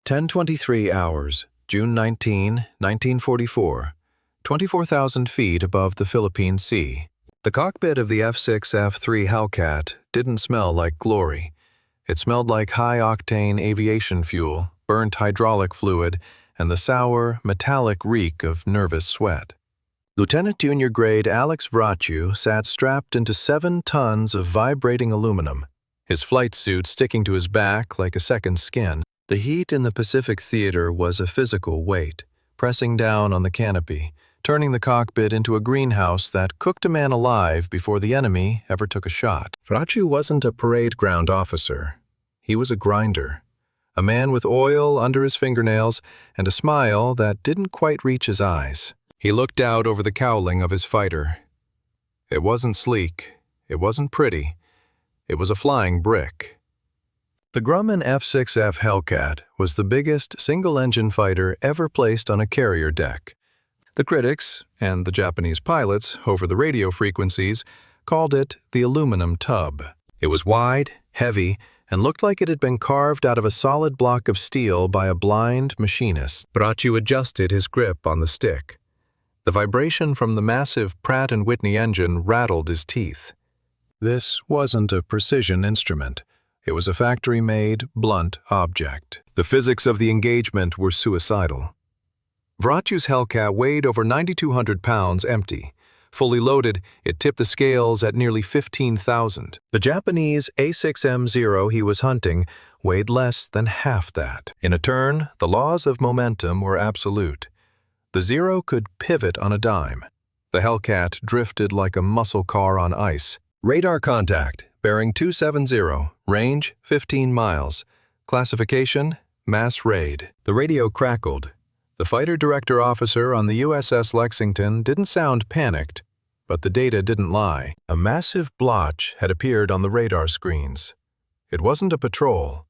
10:23 hours, June 19, 1944, 24,000 feet above the Philippine Sea. The cockpit of the F6F Hellcat didn't smell like glory. It smelled like high-octane aviation fuel, burnt hydraulic fluid, and the sour, metallic reek of nervous sweat. Lieutenant Junior Grade Alex Vraciu sat strapped into 7 tons of vibrating aluminum, his flight suit sticking to his back like a second skin. The heat in the Pacific Theater was a physical weight, pressing down on the canopy, turning the cockpit into a greenhouse that cooked a man alive before the enemy ever took a shot. Vraciu wasn't a parade ground officer. He was a grinder, a man with oil under his fingernails and a smile that didn't quite reach his eyes. He looked out over the cowling of his fighter. It wasn't sleek, it wasn't pretty, it was a flying brick. The Grumman F6F Hellcat was the biggest single-engine fighter ever placed on a carrier deck. The critics, and the Japanese pilots over the radio frequencies, called it the aluminum tub. It was wide, heavy, and looked like it had been carved out of a solid block of steel by a blind machinist. Vraciu adjusted his grip on the stick. The vibration from the massive Pratt Whitney engine rattled his teeth. This wasn't a precision instrument. It was a factory-made, blunt object. The physics of the engagement were suicidal. Vraciu's Hellcat weighed over 9,200 pounds empty. Fully loaded, it tipped the scales at nearly 15,000. The Japanese A6M Zero he was hunting weighed less than half that. In a turn, the laws of momentum were absolute. The Zero could pivot on a dime. The Hellcat drifted like a muscle car on ice. Radar contact, bearing 270, range 15 miles. Classification, mass raid. The radio crackled. The fighter director officer on the USS Lexington didn't sound panicked, but the data didn't lie. A massive blotch had appeared on the radar screens. It wasn't a patrol.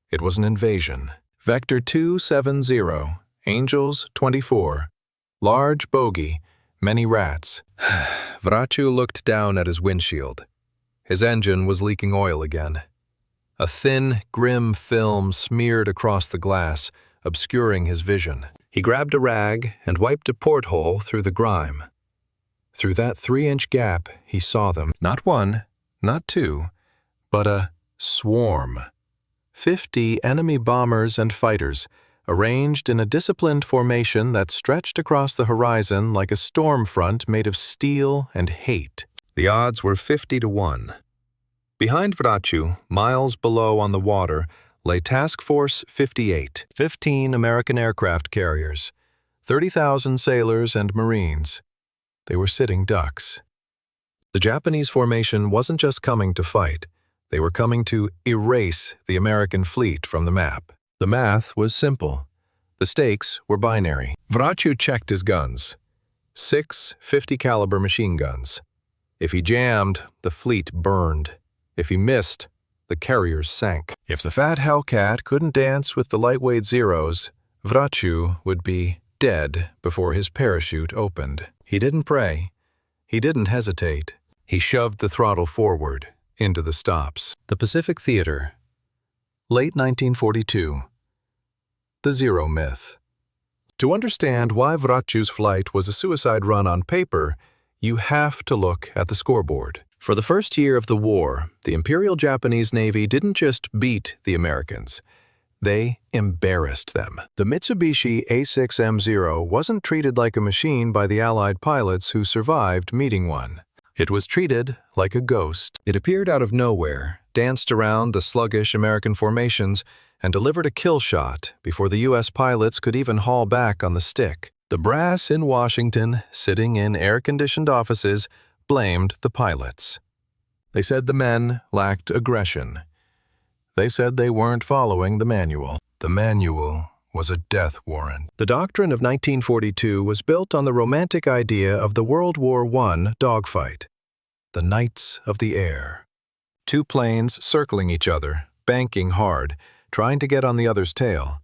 It was an invasion. Vector 270, Angels 24. Large bogey, many rats. Vraciu looked down at his windshield. His engine was leaking oil again. A thin, grim film smeared across the glass, obscuring his vision. He grabbed a rag and wiped a porthole through the grime. Through that 3-inch gap, he saw them. Not one, not two, but a swarm. 50 enemy bombers and fighters, arranged in a disciplined formation that stretched across the horizon like a storm front made of steel and hate. The odds were 50-1. Behind Vraciu, miles below on the water, lay Task Force 58, 15 American aircraft carriers, 30,000 sailors and Marines. They were sitting ducks. The Japanese formation wasn't just coming to fight. They were coming to erase the American fleet from the map. The math was simple. The stakes were binary. Vraciu checked his guns. 6 50-caliber machine guns. If he jammed, the fleet burned. If he missed, the carriers sank. If the fat Hellcat couldn't dance with the lightweight Zeros, Vraciu would be dead before his parachute opened. He didn't pray. He didn't hesitate. He shoved the throttle forward into the stops. The Pacific Theater. Late 1942. The Zero myth. To understand why Vraciu's flight was a suicide run on paper, you have to look at the scoreboard. For the first year of the war, the Imperial Japanese Navy didn't just beat the Americans. They embarrassed them. The Mitsubishi A6M Zero wasn't treated like a machine by the Allied pilots who survived meeting one. It was treated like a ghost. It appeared out of nowhere, danced around the sluggish American formations, and delivered a kill shot before the U.S. pilots could even haul back on the stick. The brass in Washington, sitting in air-conditioned offices, blamed the pilots. They said the men lacked aggression. They said they weren't following the manual. The manual was a death warrant. The doctrine of 1942 was built on the romantic idea of the World War I dogfight. The Knights of the Air. 2 planes circling each other, banking hard, trying to get on the other's tail.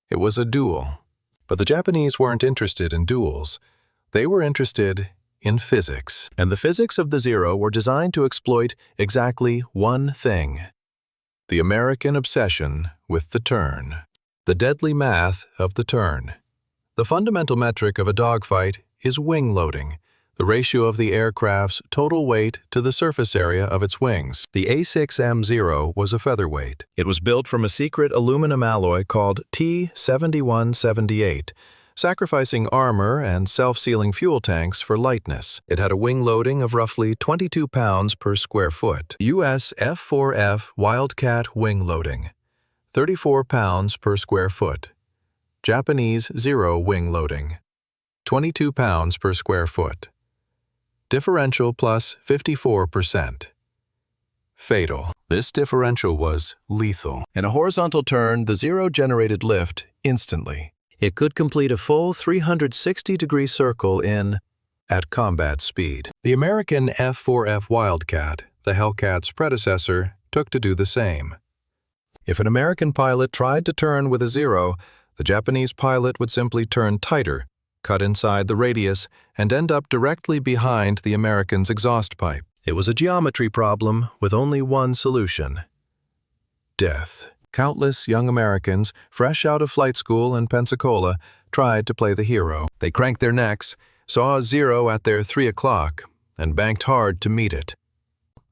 It was a duel. But the Japanese weren't interested in duels. They were interested in physics. And the physics of the Zero were designed to exploit exactly one thing: the American obsession with the turn. The deadly math of the turn. The fundamental metric of a dogfight is wing loading, the ratio of the aircraft's total weight to the surface area of its wings. The A6M Zero was a featherweight. It was built from a secret aluminum alloy called T7178, sacrificing armor and self-sealing fuel tanks for lightness. It had a wing loading of roughly 22 pounds per square foot. US F4F Wildcat wing loading, 34 pounds per square foot. Japanese Zero wing loading, 22 pounds per square foot. Differential plus 54%. Fatal. This differential was lethal. In a horizontal turn, the Zero generated lift instantly. It could complete a full 360-degree circle at combat speed. The American F4F Wildcat, the Hellcat's predecessor, took to do the same. If an American pilot tried to turn with a Zero, the Japanese pilot would simply turn tighter, cut inside the radius, and end up directly behind the American's exhaust pipe. It was a geometry problem with only one solution: death. Countless young Americans, fresh out of flight school in Pensacola, tried to play the hero. They cranked their necks, saw a Zero at their 3 o'clock, and banked hard to meet it.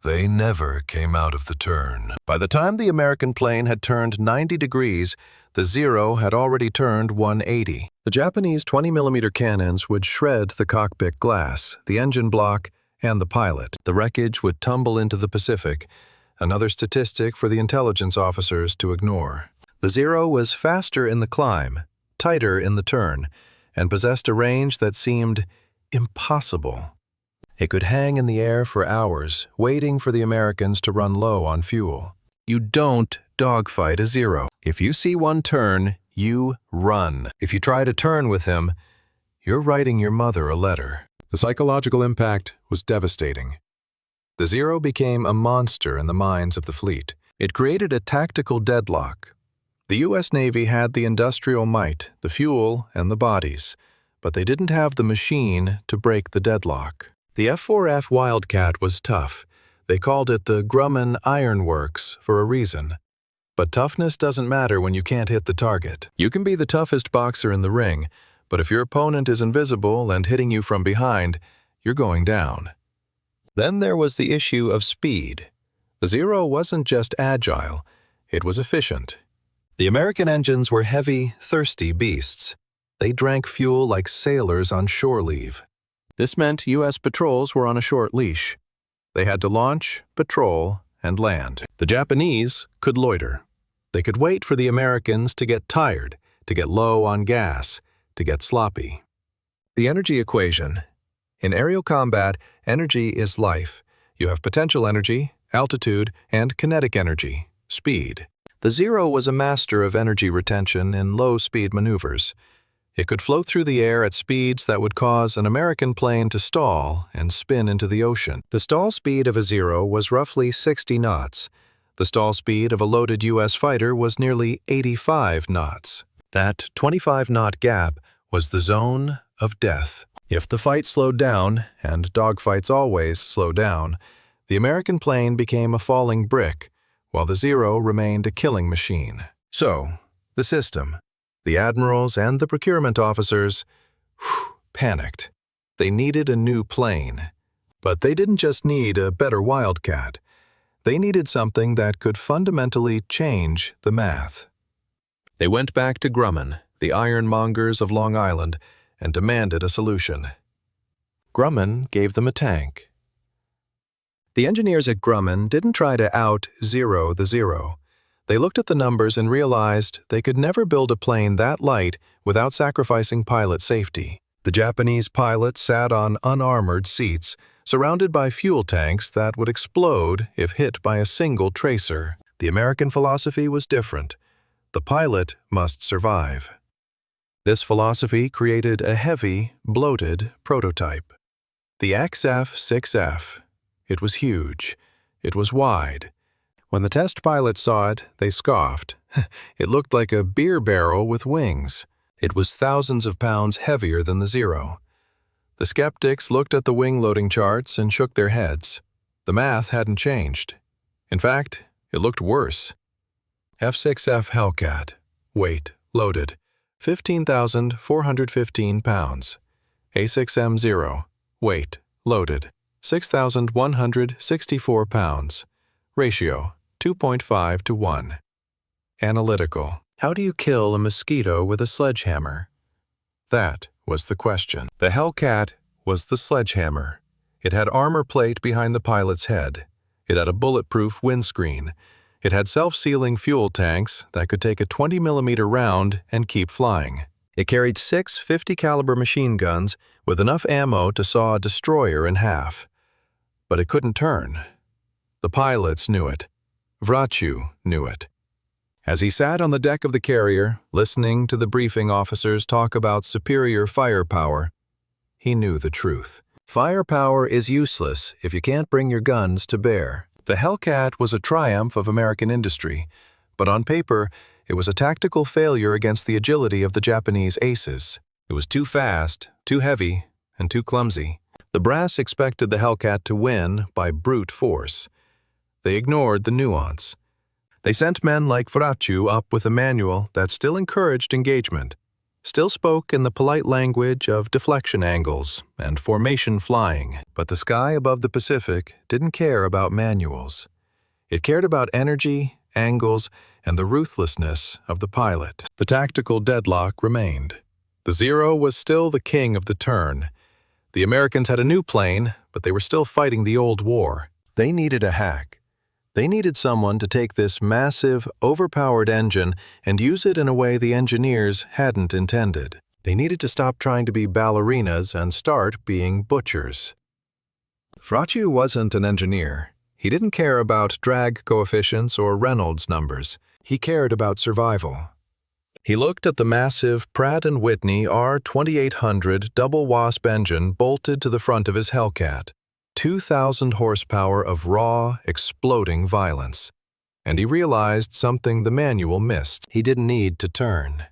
They never came out of the turn. By the time the American plane had turned 90 degrees, the Zero had already turned 180. The Japanese 20mm cannons would shred the cockpit glass, the engine block, and the pilot. The wreckage would tumble into the Pacific, another statistic for the intelligence officers to ignore. The Zero was faster in the climb, tighter in the turn, and possessed a range that seemed impossible. It could hang in the air for hours, waiting for the Americans to run low on fuel. You don't dogfight a Zero. If you see one turn, you run. If you try to turn with him, you're writing your mother a letter. The psychological impact was devastating. The Zero became a monster in the minds of the fleet. It created a tactical deadlock. The U.S. Navy had the industrial might, the fuel, and the bodies, but they didn't have the machine to break the deadlock. The F4F Wildcat was tough. They called it the Grumman Ironworks for a reason. But toughness doesn't matter when you can't hit the target. You can be the toughest boxer in the ring, but if your opponent is invisible and hitting you from behind, you're going down. Then there was the issue of speed. The Zero wasn't just agile, it was efficient. The American engines were heavy, thirsty beasts. They drank fuel like sailors on shore leave. This meant U.S. patrols were on a short leash. They had to launch, patrol, and land. The Japanese could loiter. They could wait for the Americans to get tired, to get low on gas, to get sloppy. The energy equation. In aerial combat, energy is life. You have potential energy, altitude, and kinetic energy, speed. The Zero was a master of energy retention in low-speed maneuvers. It could float through the air at speeds that would cause an American plane to stall and spin into the ocean. The stall speed of a Zero was roughly 60 knots. The stall speed of a loaded U.S. fighter was nearly 85 knots. That 25-knot gap was the zone of death. If the fight slowed down, and dogfights always slow down, the American plane became a falling brick, while the Zero remained a killing machine. So, the system. The admirals and the procurement officers panicked. They needed a new plane. But they didn't just need a better Wildcat. They needed something that could fundamentally change the math. They went back to Grumman, the ironmongers of Long Island, and demanded a solution. Grumman gave them a tank. The engineers at Grumman didn't try to out-Zero the Zero. They looked at the numbers and realized they could never build a plane that light without sacrificing pilot safety. The Japanese pilots sat on unarmored seats, surrounded by fuel tanks that would explode if hit by a single tracer. The American philosophy was different. The pilot must survive. This philosophy created a heavy, bloated prototype. The XF6F. It was huge. It was wide. When the test pilots saw it, they scoffed. It looked like a beer barrel with wings. It was thousands of pounds heavier than the Zero. The skeptics looked at the wing loading charts and shook their heads. The math hadn't changed. In fact, it looked worse. F6F Hellcat. Weight, loaded, 15,415 pounds. A6M Zero, weight, loaded, 6,164 pounds. Ratio, 2.5 to 1. Analytical. How do you kill a mosquito with a sledgehammer? That was the question. The Hellcat was the sledgehammer. It had armor plate behind the pilot's head. It had a bulletproof windscreen. It had self-sealing fuel tanks that could take a 20mm round and keep flying. It carried 6 50-caliber machine guns with enough ammo to saw a destroyer in half. But it couldn't turn. The pilots knew it. Vraciu knew it. As he sat on the deck of the carrier, listening to the briefing officers talk about superior firepower, he knew the truth. Firepower is useless if you can't bring your guns to bear. The Hellcat was a triumph of American industry, but on paper, it was a tactical failure against the agility of the Japanese aces. It was too fast, too heavy, and too clumsy. The brass expected the Hellcat to win by brute force. They ignored the nuance. They sent men like Vraciu up with a manual that still encouraged engagement, still spoke in the polite language of deflection angles and formation flying. But the sky above the Pacific didn't care about manuals. It cared about energy, angles, and the ruthlessness of the pilot. The tactical deadlock remained. The Zero was still the king of the turn. The Americans had a new plane, but they were still fighting the old war. They needed a hack. They needed someone to take this massive, overpowered engine and use it in a way the engineers hadn't intended. They needed to stop trying to be ballerinas and start being butchers. Vraciu wasn't an engineer. He didn't care about drag coefficients or Reynolds numbers. He cared about survival. He looked at the massive Pratt Whitney R-2800 double wasp engine bolted to the front of his Hellcat. 2,000 horsepower of raw, exploding violence. And he realized something the manual missed. He didn't need to turn.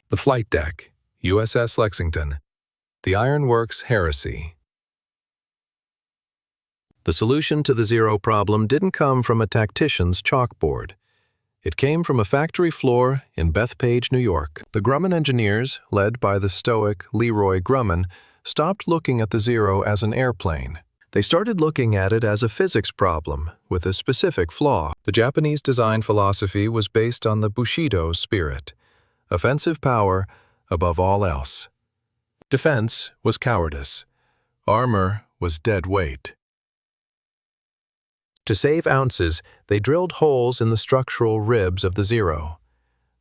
The flight deck, USS Lexington. The Ironworks heresy. The solution to the Zero problem didn't come from a tactician's chalkboard. It came from a factory floor in Bethpage, New York. The Grumman engineers, led by the stoic Leroy Grumman, stopped looking at the Zero as an airplane. They started looking at it as a physics problem with a specific flaw. The Japanese design philosophy was based on the Bushido spirit. Offensive power above all else. Defense was cowardice. Armor was dead weight. To save ounces, they drilled holes in the structural ribs of the Zero.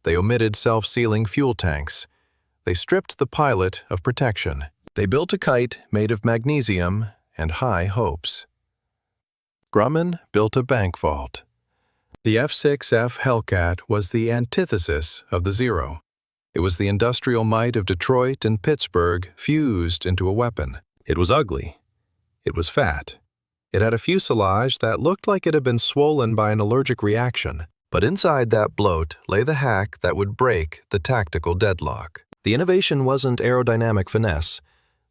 They omitted self-sealing fuel tanks. They stripped the pilot of protection. They built a kite made of magnesium and high hopes. Grumman built a bank vault. The F6F Hellcat was the antithesis of the Zero. It was the industrial might of Detroit and Pittsburgh fused into a weapon. It was ugly. It was fat. It had a fuselage that looked like it had been swollen by an allergic reaction, but inside that bloat lay the hack that would break the tactical deadlock. The innovation wasn't aerodynamic finesse.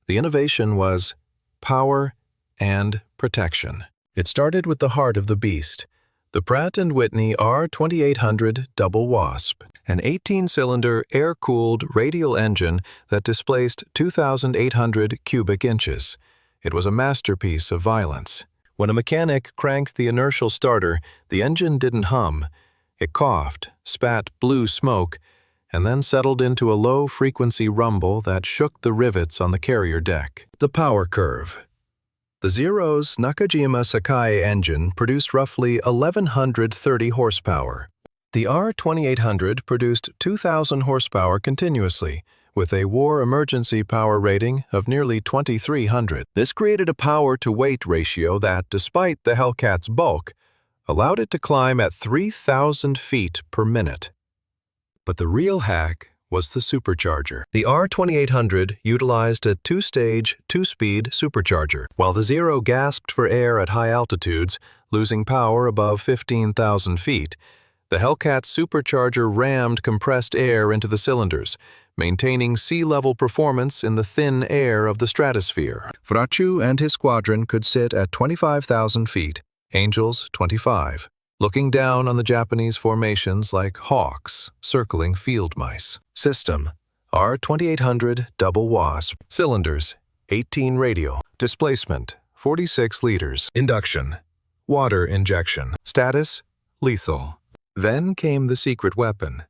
The innovation was power and protection. It started with the heart of the beast, the Pratt & Whitney R-2800 Double Wasp, an 18-cylinder air-cooled radial engine that displaced 2,800 cubic inches. It was a masterpiece of violence. When a mechanic cranked the inertial starter, the engine didn't hum. It coughed, spat blue smoke, and then settled into a low-frequency rumble that shook the rivets on the carrier deck. The power curve. The Zero's Nakajima Sakai engine produced roughly 1,130 horsepower. The R-2800 produced 2,000 horsepower continuously, with a war emergency power rating of nearly 2,300. This created a power-to-weight ratio that, despite the Hellcat's bulk, allowed it to climb at 3,000 feet per minute. But the real hack was the supercharger. The R-2800 utilized a two-stage, two-speed supercharger. While the Zero gasped for air at high altitudes, losing power above 15,000 feet, the Hellcat's supercharger rammed compressed air into the cylinders, maintaining sea-level performance in the thin air of the stratosphere. Vraciu and his squadron could sit at 25,000 feet, Angels 25. looking down on the Japanese formations like hawks circling field mice. System: R-2800 double wasp. Cylinders: 18 radial. Displacement: 46 liters. Induction: water injection. Status: lethal. Then came the secret weapon: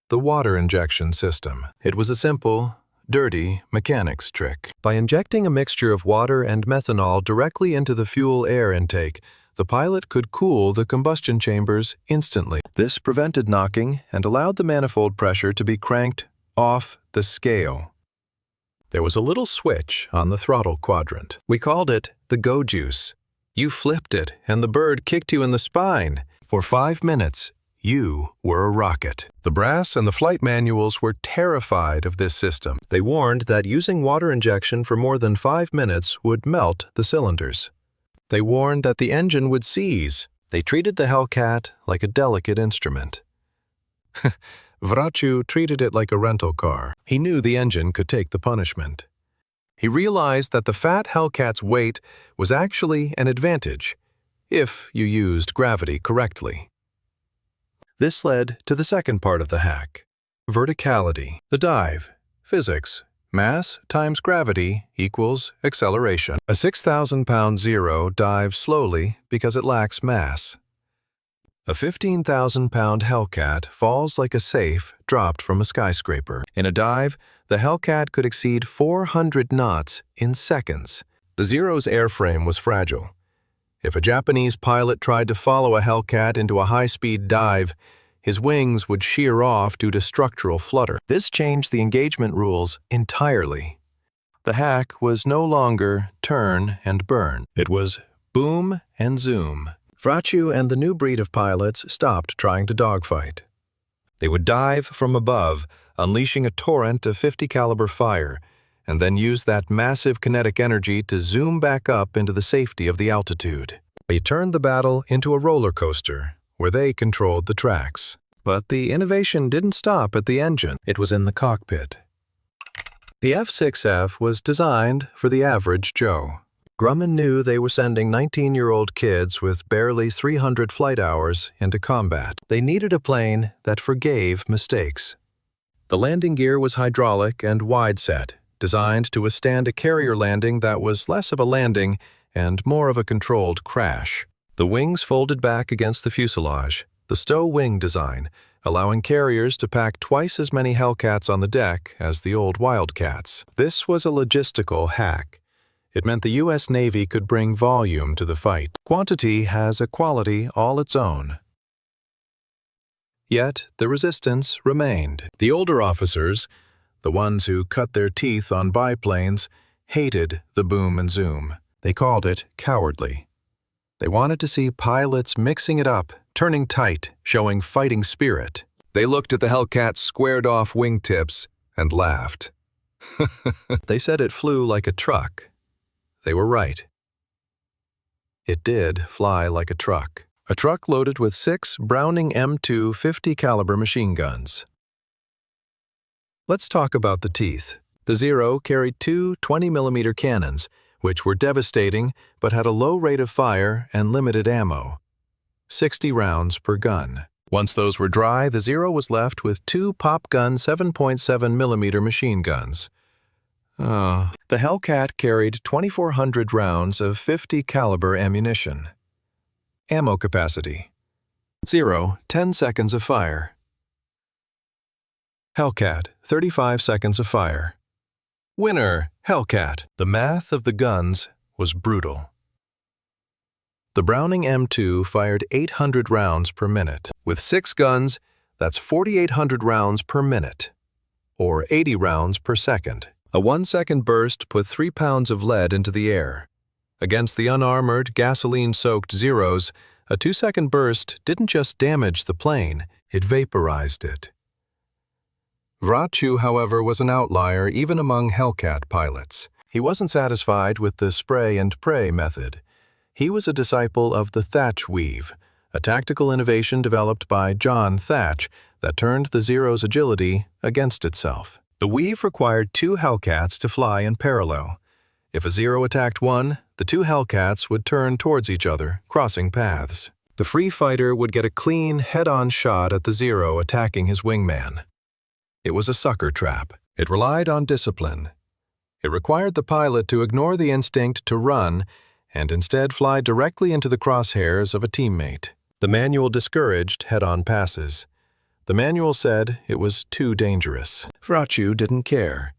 the water injection system. It was a simple, dirty mechanics trick. By injecting a mixture of water and methanol directly into the fuel-air intake, the pilot could cool the combustion chambers instantly. This prevented knocking and allowed the manifold pressure to be cranked off the scale. There was a little switch on the throttle quadrant. We called it the go juice. You flipped it and the bird kicked you in the spine. For 5 minutes, you were a rocket. The brass and the flight manuals were terrified of this system. They warned that using water injection for more than 5 minutes would melt the cylinders. They warned that the engine would seize. They treated the Hellcat like a delicate instrument. Vraciu treated it like a rental car. He knew the engine could take the punishment. He realized that the fat Hellcat's weight was actually an advantage, if you used gravity correctly. This led to the second part of the hack: verticality. The dive: physics. Mass times gravity equals acceleration. A 6,000-pound Zero dives slowly because it lacks mass. A 15,000-pound Hellcat falls like a safe dropped from a skyscraper. In a dive, the Hellcat could exceed 400 knots in seconds. The Zero's airframe was fragile. If a Japanese pilot tried to follow a Hellcat into a high-speed dive, his wings would shear off due to structural flutter. This changed the engagement rules entirely. The hack was no longer turn and burn. It was boom and zoom. Vraciu and the new breed of pilots stopped trying to dogfight. They would dive from above, unleashing a torrent of .50 caliber fire, and then use that massive kinetic energy to zoom back up into the safety of the altitude. They turned the battle into a roller coaster, where they controlled the tracks. But the innovation didn't stop at the engine. It was in the cockpit. The F6F was designed for the average Joe. Grumman knew they were sending 19-year-old kids with barely 300 flight hours into combat. They needed a plane that forgave mistakes. The landing gear was hydraulic and wide-set, designed to withstand a carrier landing that was less of a landing and more of a controlled crash. The wings folded back against the fuselage, the stow wing design, allowing carriers to pack twice as many Hellcats on the deck as the old Wildcats. This was a logistical hack. It meant the U.S. Navy could bring volume to the fight. Quantity has a quality all its own. Yet the resistance remained. The older officers, the ones who cut their teeth on biplanes, hated the boom and zoom. They called it cowardly. They wanted to see pilots mixing it up, turning tight, showing fighting spirit. They looked at the Hellcat's squared-off wingtips and laughed. They said it flew like a truck. They were right. It did fly like a truck. A truck loaded with 6 Browning M2 .50 caliber machine guns. Let's talk about the teeth. The Zero carried 2 20mm cannons, which were devastating but had a low rate of fire and limited ammo. 60 rounds per gun. Once those were dry, the Zero was left with 2 pop-gun 7.7mm machine guns. The Hellcat carried 2,400 rounds of .50 caliber ammunition. Ammo capacity: Zero, 10 seconds of fire. Hellcat, 35 seconds of fire. Winner, Hellcat. The math of the guns was brutal. The Browning M2 fired 800 rounds per minute. With 6 guns, that's 4,800 rounds per minute, or 80 rounds per second. A 1-second burst put 3 pounds of lead into the air. Against the unarmored, gasoline-soaked Zeros, a 2-second burst didn't just damage the plane, it vaporized it. Vraciu, however, was an outlier even among Hellcat pilots. He wasn't satisfied with the spray-and-pray method. He was a disciple of the Thatch weave, a tactical innovation developed by John Thatch that turned the Zero's agility against itself. The weave required 2 Hellcats to fly in parallel. If a Zero attacked one, the 2 Hellcats would turn towards each other, crossing paths. The free fighter would get a clean, head-on shot at the Zero attacking his wingman. It was a sucker trap. It relied on discipline. It required the pilot to ignore the instinct to run and instead fly directly into the crosshairs of a teammate. The manual discouraged head-on passes. The manual said it was too dangerous. Vraciu didn't care.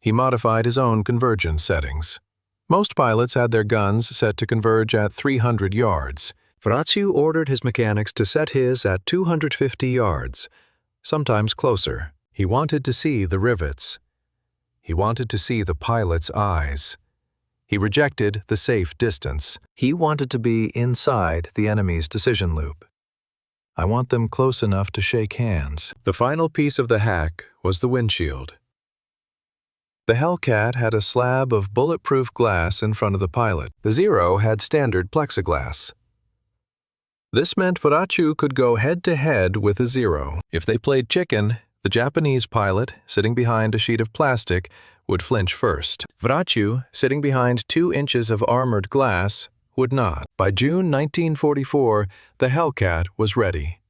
He modified his own convergence settings. Most pilots had their guns set to converge at 300 yards. Vraciu ordered his mechanics to set his at 250 yards, sometimes closer. He wanted to see the rivets. He wanted to see the pilot's eyes. He rejected the safe distance. He wanted to be inside the enemy's decision loop. I want them close enough to shake hands. The final piece of the hack was the windshield. The Hellcat had a slab of bulletproof glass in front of the pilot. The Zero had standard plexiglass. This meant Vraciu could go head-to-head with the Zero. If they played chicken, the Japanese pilot, sitting behind a sheet of plastic, would flinch first. Vraciu, sitting behind 2 inches of armored glass, would not. By June 1944, the Hellcat was ready.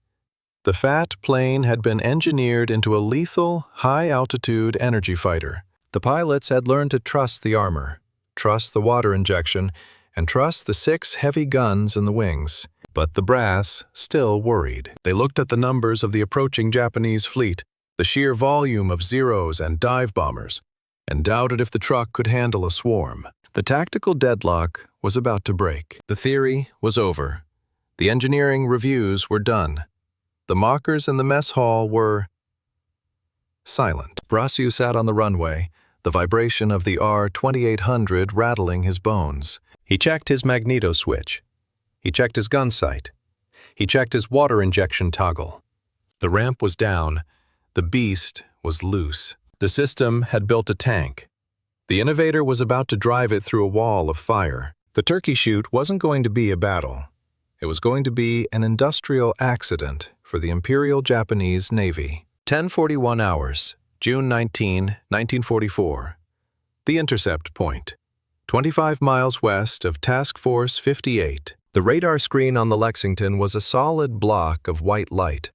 The fat plane had been engineered into a lethal, high-altitude energy fighter. The pilots had learned to trust the armor, trust the water injection, and trust the 6 heavy guns in the wings. But the brass still worried. They looked at the numbers of the approaching Japanese fleet, the sheer volume of Zeros and dive bombers, and doubted if the truck could handle a swarm. The tactical deadlock was about to break. The theory was over. The engineering reviews were done. The mockers in the mess hall were silent. Vraciu sat on the runway, the vibration of the R-2800 rattling his bones. He checked his magneto switch. He checked his gun sight. He checked his water injection toggle. The ramp was down. The beast was loose. The system had built a tank. The innovator was about to drive it through a wall of fire. The Turkey Shoot wasn't going to be a battle. It was going to be an industrial accident for the Imperial Japanese Navy. 10:41 hours, June 19, 1944. The intercept point, 25 miles west of Task Force 58. The radar screen on the Lexington was a solid block of white light.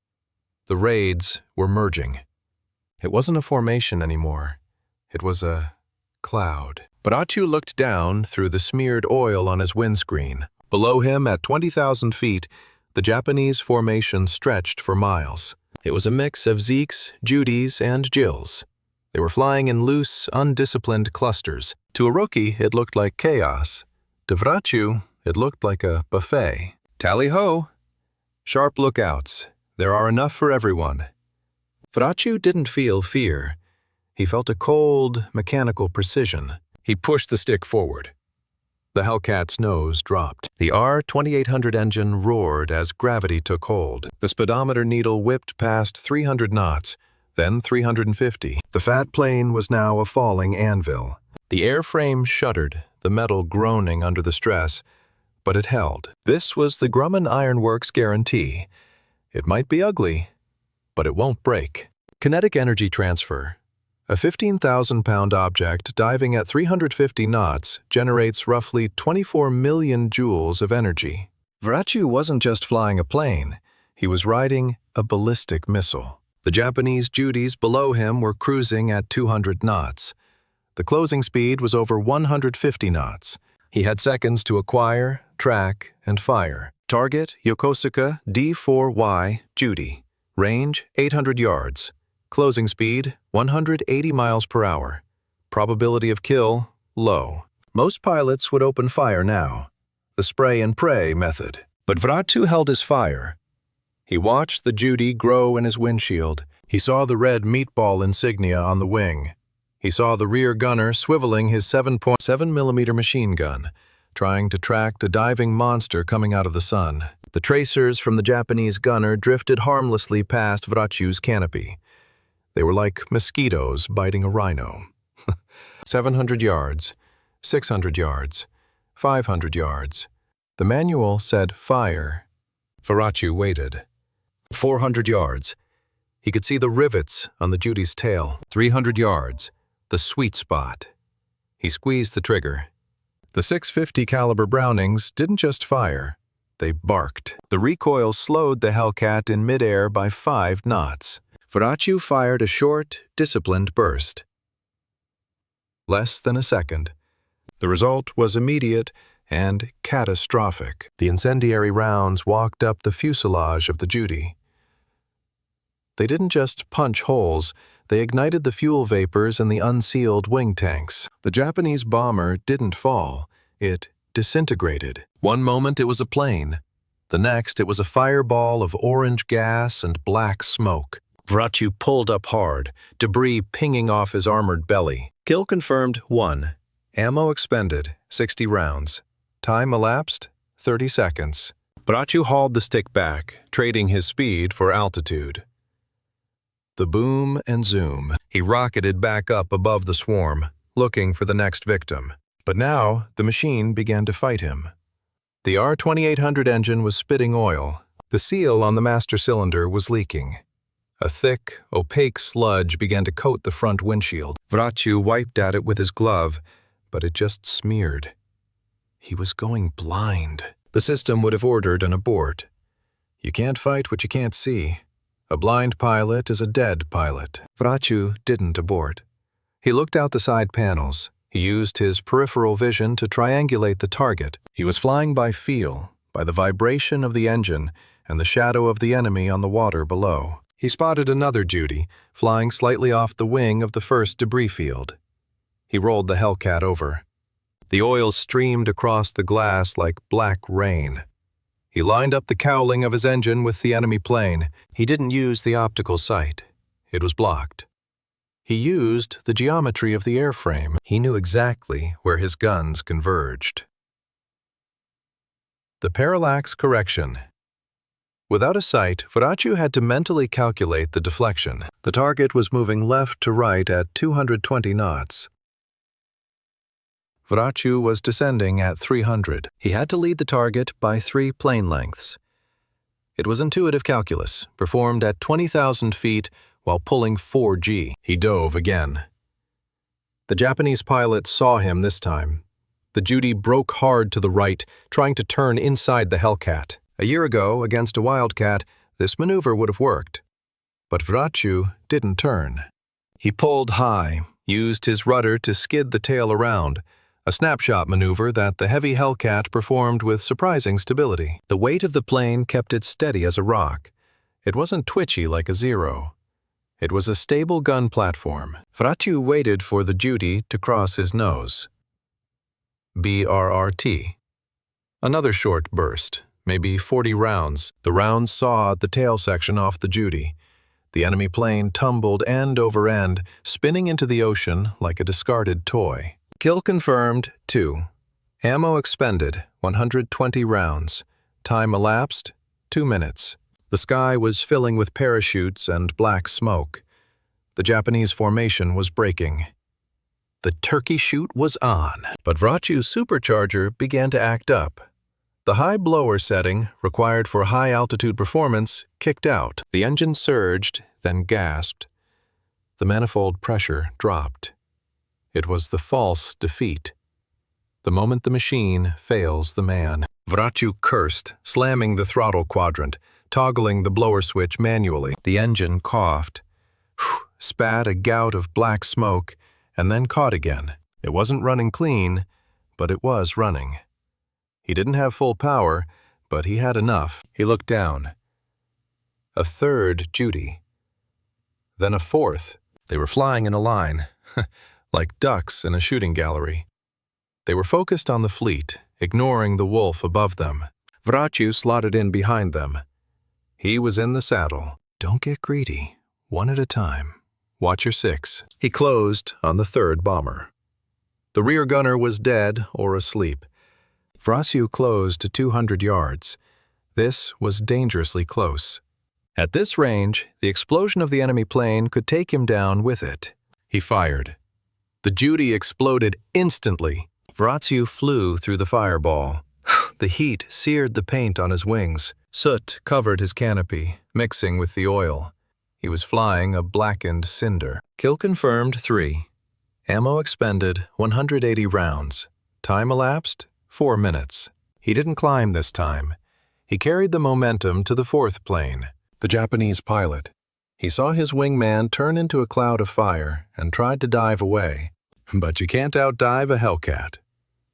The raids were merging. It wasn't a formation anymore. It was a cloud. Vraciu looked down through the smeared oil on his windscreen. Below him, at 20,000 feet, the Japanese formation stretched for miles. It was a mix of Zeeks, Judys, and Jills. They were flying in loose, undisciplined clusters. To a rookie, it looked like chaos. To Vraciu, it looked like a buffet. Tally-ho! Sharp lookouts. There are enough for everyone. Vraciu didn't feel fear. He felt a cold, mechanical precision. He pushed the stick forward. The Hellcat's nose dropped. The R-2800 engine roared as gravity took hold. The speedometer needle whipped past 300 knots, then 350. The fat plane was now a falling anvil. The airframe shuddered, the metal groaning under the stress, but it held. This was the Grumman Ironworks guarantee. It might be ugly, but it won't break. Kinetic energy transfer. A 15,000-pound object diving at 350 knots generates roughly 24 million joules of energy. Vraciu wasn't just flying a plane. He was riding a ballistic missile. The Japanese Judys below him were cruising at 200 knots. The closing speed was over 150 knots. He had seconds to acquire, track, and fire. Target, Yokosuka D4Y, Judy. Range, 800 yards. Closing speed, 180 miles per hour. Probability of kill, low. Most pilots would open fire now, the spray and pray method. But Vraciu held his fire. He watched the Judy grow in his windshield. He saw the red meatball insignia on the wing. He saw the rear gunner swiveling his 7.7mm machine gun, trying to track the diving monster coming out of the sun. The tracers from the Japanese gunner drifted harmlessly past Vraciu's canopy. They were like mosquitoes biting a rhino. 700 yards, 600 yards, 500 yards. The manual said fire. Vraciu waited. 400 yards. He could see the rivets on the Judy's tail. 300 yards, the sweet spot. He squeezed the trigger. The .650 caliber Brownings didn't just fire. They barked. The recoil slowed the Hellcat in midair by 5 knots. Vraciu fired a short, disciplined burst. Less than a second. The result was immediate and catastrophic. The incendiary rounds walked up the fuselage of the Judy. They didn't just punch holes, they ignited the fuel vapors in the unsealed wing tanks. The Japanese bomber didn't fall, it disintegrated. One moment it was a plane. The next it was a fireball of orange gas and black smoke. Vraciu pulled up hard, debris pinging off his armored belly. Kill confirmed 1. Ammo expended, 60 rounds. Time elapsed, 30 seconds. Vraciu hauled the stick back, trading his speed for altitude. The boom and zoom. He rocketed back up above the swarm, looking for the next victim. But now, the machine began to fight him. The R-2800 engine was spitting oil. The seal on the master cylinder was leaking. A thick, opaque sludge began to coat the front windshield. Vraciu wiped at it with his glove, but it just smeared. He was going blind. The system would have ordered an abort. You can't fight what you can't see. A blind pilot is a dead pilot. Vraciu didn't abort. He looked out the side panels. He used his peripheral vision to triangulate the target. He was flying by feel, by the vibration of the engine and the shadow of the enemy on the water below. He spotted another Judy, flying slightly off the wing of the first debris field. He rolled the Hellcat over. The oil streamed across the glass like black rain. He lined up the cowling of his engine with the enemy plane. He didn't use the optical sight. It was blocked. He used the geometry of the airframe. He knew exactly where his guns converged. The parallax correction. Without a sight, Vraciu had to mentally calculate the deflection. The target was moving left to right at 220 knots. Vraciu was descending at 300. He had to lead the target by 3 plane lengths. It was intuitive calculus, performed at 20,000 feet while pulling 4G. He dove again. The Japanese pilot saw him this time. The Judy broke hard to the right, trying to turn inside the Hellcat. A year ago, against a Wildcat, this maneuver would have worked. But Vraciu didn't turn. He pulled high, used his rudder to skid the tail around, a snapshot maneuver that the heavy Hellcat performed with surprising stability. The weight of the plane kept it steady as a rock. It wasn't twitchy like a Zero. It was a stable gun platform. Vraciu waited for the Judy to cross his nose. BRRT. Another short burst. Maybe 40 rounds. The rounds sawed the tail section off the Judy. The enemy plane tumbled end over end, spinning into the ocean like a discarded toy. Kill confirmed 2. Ammo expended 120 rounds. Time elapsed 2 minutes. The sky was filling with parachutes and black smoke. The Japanese formation was breaking. The turkey shoot was on. But Vraciu's supercharger began to act up. The high blower setting, required for high-altitude performance, kicked out. The engine surged, then gasped. The manifold pressure dropped. It was the false defeat. The moment the machine fails the man. Vraciu cursed, slamming the throttle quadrant, toggling the blower switch manually. The engine coughed, spat a gout of black smoke, and then caught again. It wasn't running clean, but it was running. He didn't have full power, but he had enough. He looked down. A third Judy. Then a fourth. They were flying in a line, like ducks in a shooting gallery. They were focused on the fleet, ignoring the wolf above them. Vraciu slotted in behind them. He was in the saddle. Don't get greedy. One at a time. Watch your 6. He closed on the third bomber. The rear gunner was dead or asleep. Vraciu closed to 200 yards. This was dangerously close. At this range, the explosion of the enemy plane could take him down with it. He fired. The Judy exploded instantly. Vraciu flew through the fireball. The heat seared the paint on his wings. Soot covered his canopy, mixing with the oil. He was flying a blackened cinder. Kill confirmed 3. Ammo expended 180 rounds. Time elapsed 4 minutes. He didn't climb this time. He carried the momentum to the fourth plane, the Japanese pilot. He saw his wingman turn into a cloud of fire and tried to dive away. But you can't outdive a Hellcat.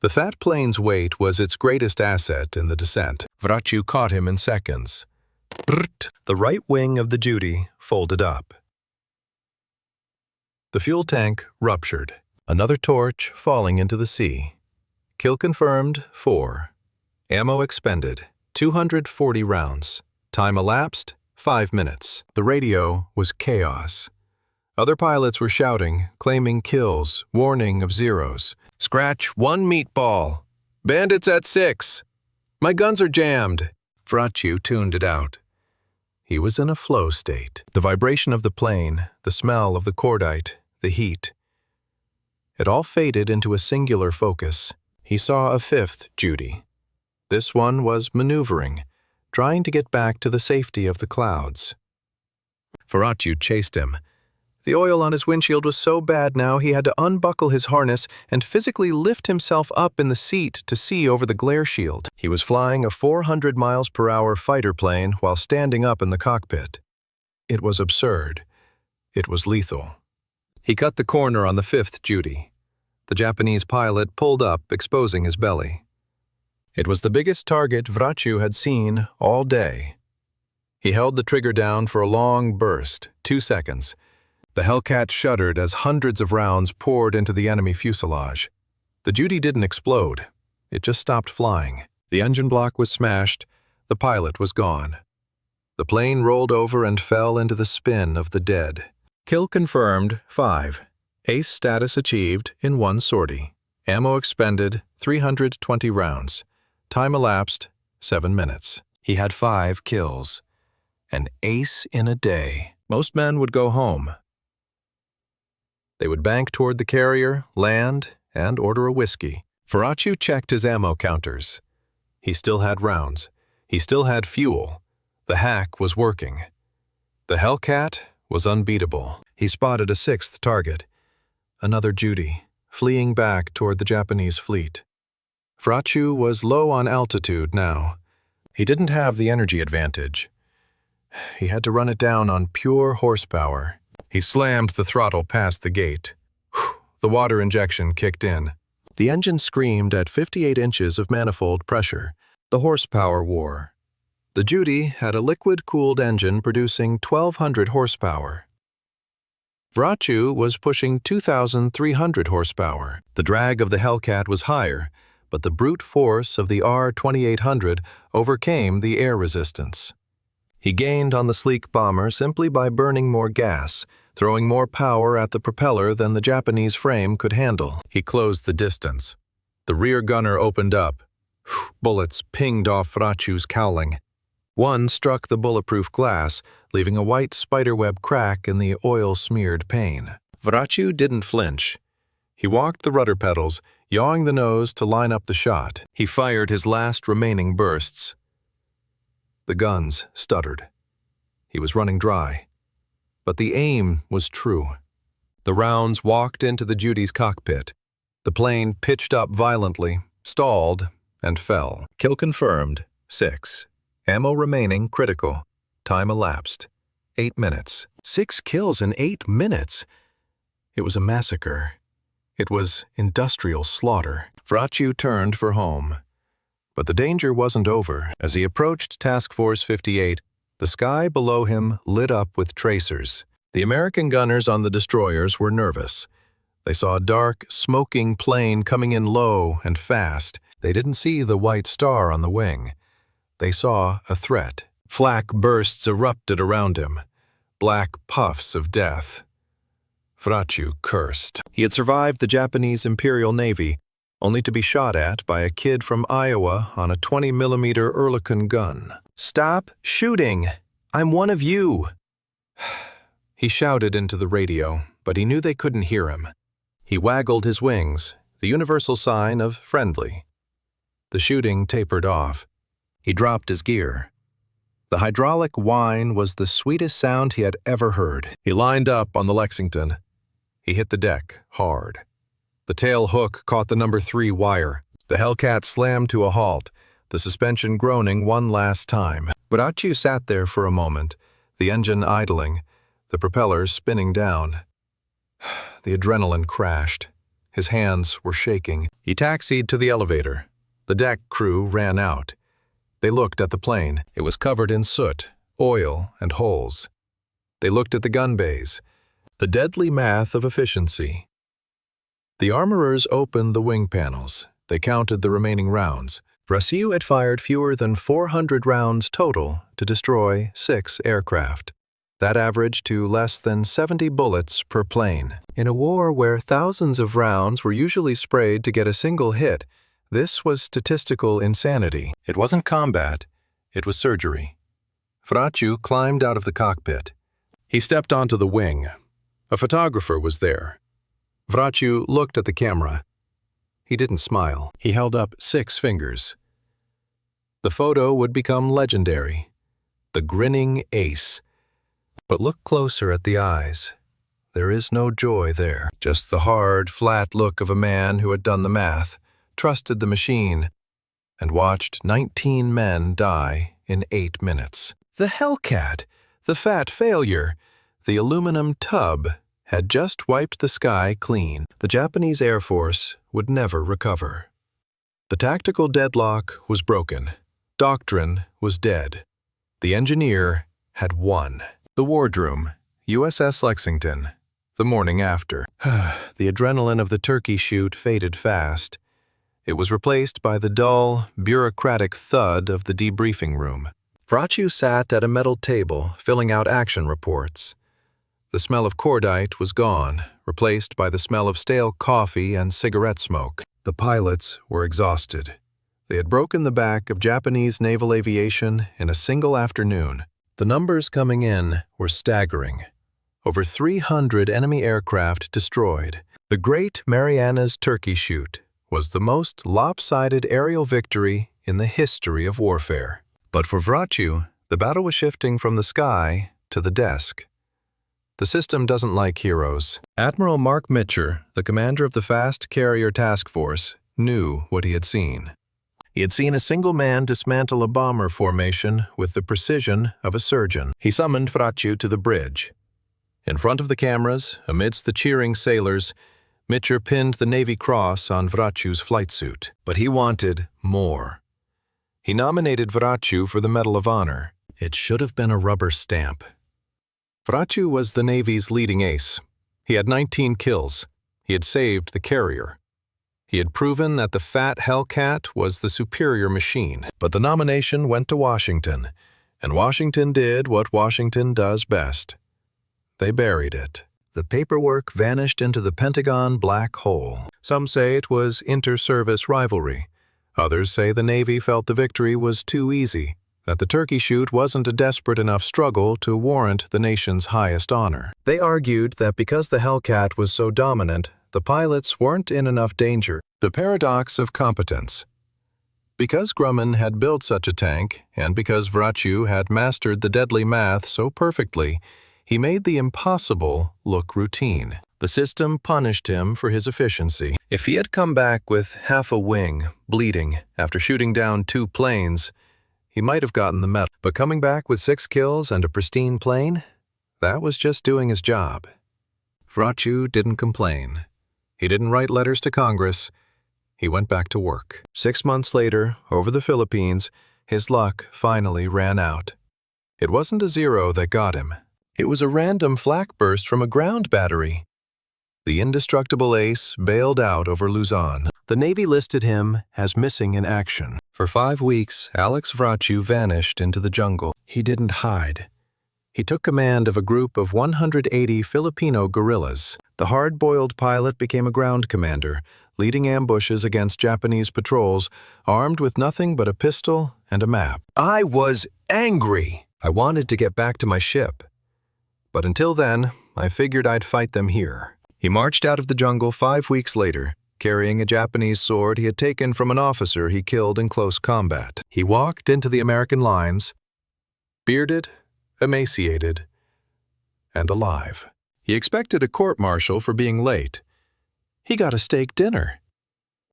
The fat plane's weight was its greatest asset in the descent. Vraciu caught him in seconds. Brrrt! The right wing of the Judy folded up. The fuel tank ruptured. Another torch falling into the sea. Kill confirmed, 4. Ammo expended, 240 rounds. Time elapsed, 5 minutes. The radio was chaos. Other pilots were shouting, claiming kills, warning of zeros. Scratch 1 meatball. Bandits at 6. My guns are jammed. Vraciu tuned it out. He was in a flow state. The vibration of the plane, the smell of the cordite, the heat. It all faded into a singular focus. He saw a fifth Judy. This one was maneuvering, trying to get back to the safety of the clouds. Vraciu chased him. The oil on his windshield was so bad now he had to unbuckle his harness and physically lift himself up in the seat to see over the glare shield. He was flying a 400 miles per hour fighter plane while standing up in the cockpit. It was absurd. It was lethal. He cut the corner on the fifth Judy. The Japanese pilot pulled up, exposing his belly. It was the biggest target Vraciu had seen all day. He held the trigger down for a long burst, 2 seconds. The Hellcat shuddered as hundreds of rounds poured into the enemy fuselage. The Judy didn't explode. It just stopped flying. The engine block was smashed. The pilot was gone. The plane rolled over and fell into the spin of the dead. Kill confirmed, 5. Ace status achieved in 1 sortie. Ammo expended, 320 rounds. Time elapsed, 7 minutes. He had 5 kills. An ace in a day. Most men would go home. They would bank toward the carrier, land, and order a whiskey. Vraciu checked his ammo counters. He still had rounds. He still had fuel. The hack was working. The Hellcat was unbeatable. He spotted a 6th target. Another Judy, fleeing back toward the Japanese fleet. Vraciu was low on altitude now. He didn't have the energy advantage. He had to run it down on pure horsepower. He slammed the throttle past the gate. The water injection kicked in. The engine screamed at 58 inches of manifold pressure. The horsepower war. The Judy had a liquid-cooled engine producing 1,200 horsepower. Vraciu was pushing 2,300 horsepower. The drag of the Hellcat was higher, but the brute force of the R-2800 overcame the air resistance. He gained on the sleek bomber simply by burning more gas, throwing more power at the propeller than the Japanese frame could handle. He closed the distance. The rear gunner opened up. Bullets pinged off Vraciu's cowling. One struck the bulletproof glass, leaving a white spiderweb crack in the oil-smeared pane. Vraciu didn't flinch. He walked the rudder pedals, yawing the nose to line up the shot. He fired his last remaining bursts. The guns stuttered. He was running dry. But the aim was true. The rounds walked into the Judy's cockpit. The plane pitched up violently, stalled, and fell. Kill confirmed, 6. Ammo remaining critical. Time elapsed, 8 minutes. 6 kills in 8 minutes. It was a massacre. It was industrial slaughter. Vraciu turned for home. But the danger wasn't over. As he approached Task Force 58, the sky below him lit up with tracers. The American gunners on the destroyers were nervous. They saw a dark, smoking plane coming in low and fast. They didn't see the white star on the wing. They saw a threat. Flak bursts erupted around him. Black puffs of death. Vraciu cursed. He had survived the Japanese Imperial Navy, only to be shot at by a kid from Iowa on a 20mm Oerlikon gun. "Stop shooting! I'm one of you!" He shouted into the radio, but he knew they couldn't hear him. He waggled his wings, the universal sign of friendly. The shooting tapered off. He dropped his gear. The hydraulic whine was the sweetest sound he had ever heard. He lined up on the Lexington. He hit the deck hard. The tail hook caught the number 3 wire. The Hellcat slammed to a halt. the suspension groaning one last time. Vraciu sat there for a moment, the engine idling, the propellers spinning down. The adrenaline crashed. His hands were shaking. He taxied to the elevator. The deck crew ran out. They looked at the plane. It was covered in soot, oil, and holes. They looked at the gun bays. The deadly math of efficiency. The armorers opened the wing panels. They counted the remaining rounds. Vraciu had fired fewer than 400 rounds total to destroy 6 aircraft. That averaged to less than 70 bullets per plane. In a war where thousands of rounds were usually sprayed to get a single hit, this was statistical insanity. It wasn't combat, it was surgery. Vraciu climbed out of the cockpit. He stepped onto the wing. A photographer was there. Vraciu looked at the camera. He didn't smile. He held up 6 fingers. The photo would become legendary. The grinning ace. But look closer at the eyes. There is no joy there. Just the hard, flat look of a man who had done the math, trusted the machine, and watched 19 men die in 8 minutes. The Hellcat, the fat failure, the aluminum tub, had just wiped the sky clean. The Japanese Air Force would never recover. The tactical deadlock was broken. Doctrine was dead. The engineer had won. The wardroom, USS Lexington, the morning after. The adrenaline of the turkey shoot faded fast. It was replaced by the dull, bureaucratic thud of the debriefing room. Vraciu sat at a metal table, filling out action reports. The smell of cordite was gone, replaced by the smell of stale coffee and cigarette smoke. The pilots were exhausted. They had broken the back of Japanese naval aviation in a single afternoon. The numbers coming in were staggering. Over 300 enemy aircraft destroyed. The Great Marianas Turkey Shoot was the most lopsided aerial victory in the history of warfare. But for Vraciu, the battle was shifting from the sky to the desk. The system doesn't like heroes. Admiral Mark Mitcher, the commander of the Fast Carrier Task Force, knew what he had seen. He had seen a single man dismantle a bomber formation with the precision of a surgeon. He summoned Vraciu to the bridge. In front of the cameras, amidst the cheering sailors, Mitcher pinned the Navy Cross on Vraciu's flight suit. But he wanted more. He nominated Vraciu for the Medal of Honor. It should have been a rubber stamp. Vraciu was the Navy's leading ace. He had 19 kills. He had saved the carrier. He had proven that the fat Hellcat was the superior machine. But the nomination went to Washington, and Washington did what Washington does best. They buried it. The paperwork vanished into the Pentagon black hole. Some say it was inter-service rivalry. Others say the Navy felt the victory was too easy, that the turkey shoot wasn't a desperate enough struggle to warrant the nation's highest honor. They argued that because the Hellcat was so dominant, the pilots weren't in enough danger. The paradox of competence. Because Grumman had built such a tank, and because Vraciu had mastered the deadly math so perfectly, he made the impossible look routine. The system punished him for his efficiency. If he had come back with half a wing, bleeding, after shooting down 2 planes, he might have gotten the medal. But coming back with 6 kills and a pristine plane? That was just doing his job. Vraciu didn't complain. He didn't write letters to Congress. He went back to work. 6 months later, over the Philippines, his luck finally ran out. It wasn't a Zero that got him. It was a random flak burst from a ground battery. The indestructible ace bailed out over Luzon. The Navy listed him as missing in action. For 5 weeks, Alex Vraciu vanished into the jungle. He didn't hide. He took command of a group of 180 Filipino guerrillas. The hard-boiled pilot became a ground commander, leading ambushes against Japanese patrols, armed with nothing but a pistol and a map. I was angry. I wanted to get back to my ship. But until then, I figured I'd fight them here. He marched out of the jungle 5 weeks later, carrying a Japanese sword he had taken from an officer he killed in close combat. He walked into the American lines, bearded, emaciated, and alive. He expected a court-martial for being late. He got a steak dinner.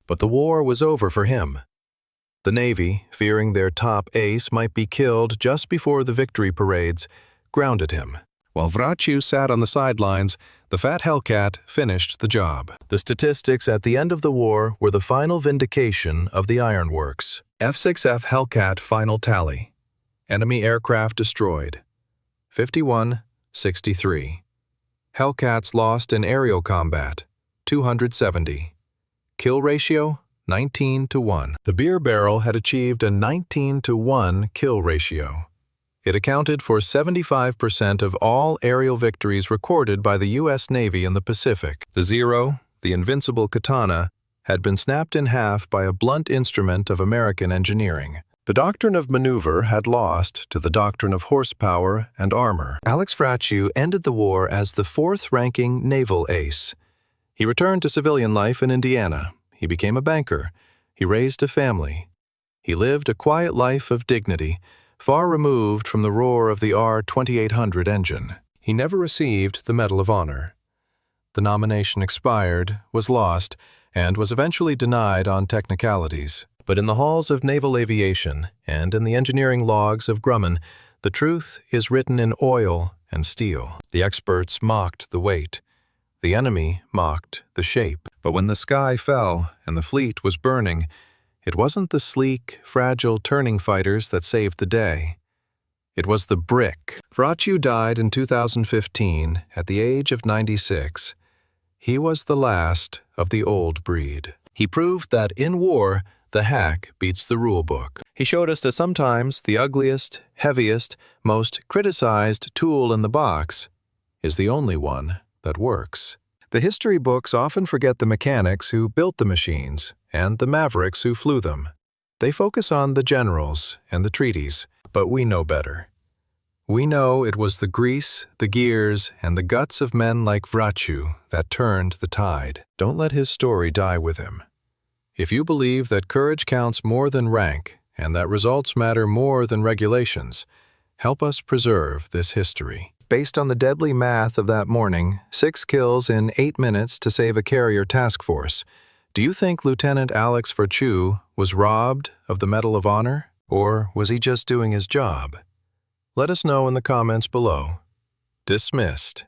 But the war was over for him. The Navy, fearing their top ace might be killed just before the victory parades, grounded him. While Vraciu sat on the sidelines, the fat Hellcat finished the job. The statistics at the end of the war were the final vindication of the ironworks. F6F Hellcat final tally. Enemy aircraft destroyed. 51-63. Hellcats lost in aerial combat. 270. Kill ratio, 19-1. The beer barrel had achieved a 19-1 kill ratio. It accounted for 75% of all aerial victories recorded by the U.S. Navy in the Pacific. The Zero, the invincible katana, had been snapped in half by a blunt instrument of American engineering. The doctrine of maneuver had lost to the doctrine of horsepower and armor. Alex Vraciu ended the war as the fourth-ranking naval ace. He returned to civilian life in Indiana. He became a banker. He raised a family. He lived a quiet life of dignity, far removed from the roar of the R-2800 engine. He never received the Medal of Honor. The nomination expired, was lost, and was eventually denied on technicalities. But in the halls of naval aviation and in the engineering logs of Grumman, the truth is written in oil and steel. The experts mocked the weight. The enemy mocked the shape. But when the sky fell and the fleet was burning, it wasn't the sleek, fragile turning fighters that saved the day. It was the brick. Vraciu died in 2015 at the age of 96. He was the last of the old breed. He proved that in war, the hack beats the rule book. He showed us that sometimes the ugliest, heaviest, most criticized tool in the box is the only one that works. The history books often forget the mechanics who built the machines and the mavericks who flew them. They focus on the generals and the treaties, but we know better. We know it was the grease, the gears, and the guts of men like Vraciu that turned the tide. Don't let his story die with him. If you believe that courage counts more than rank and that results matter more than regulations, help us preserve this history. Based on the deadly math of that morning, 6 kills in 8 minutes to save a carrier task force, do you think Lieutenant Alex Vraciu was robbed of the Medal of Honor? Or was he just doing his job? Let us know in the comments below. Dismissed.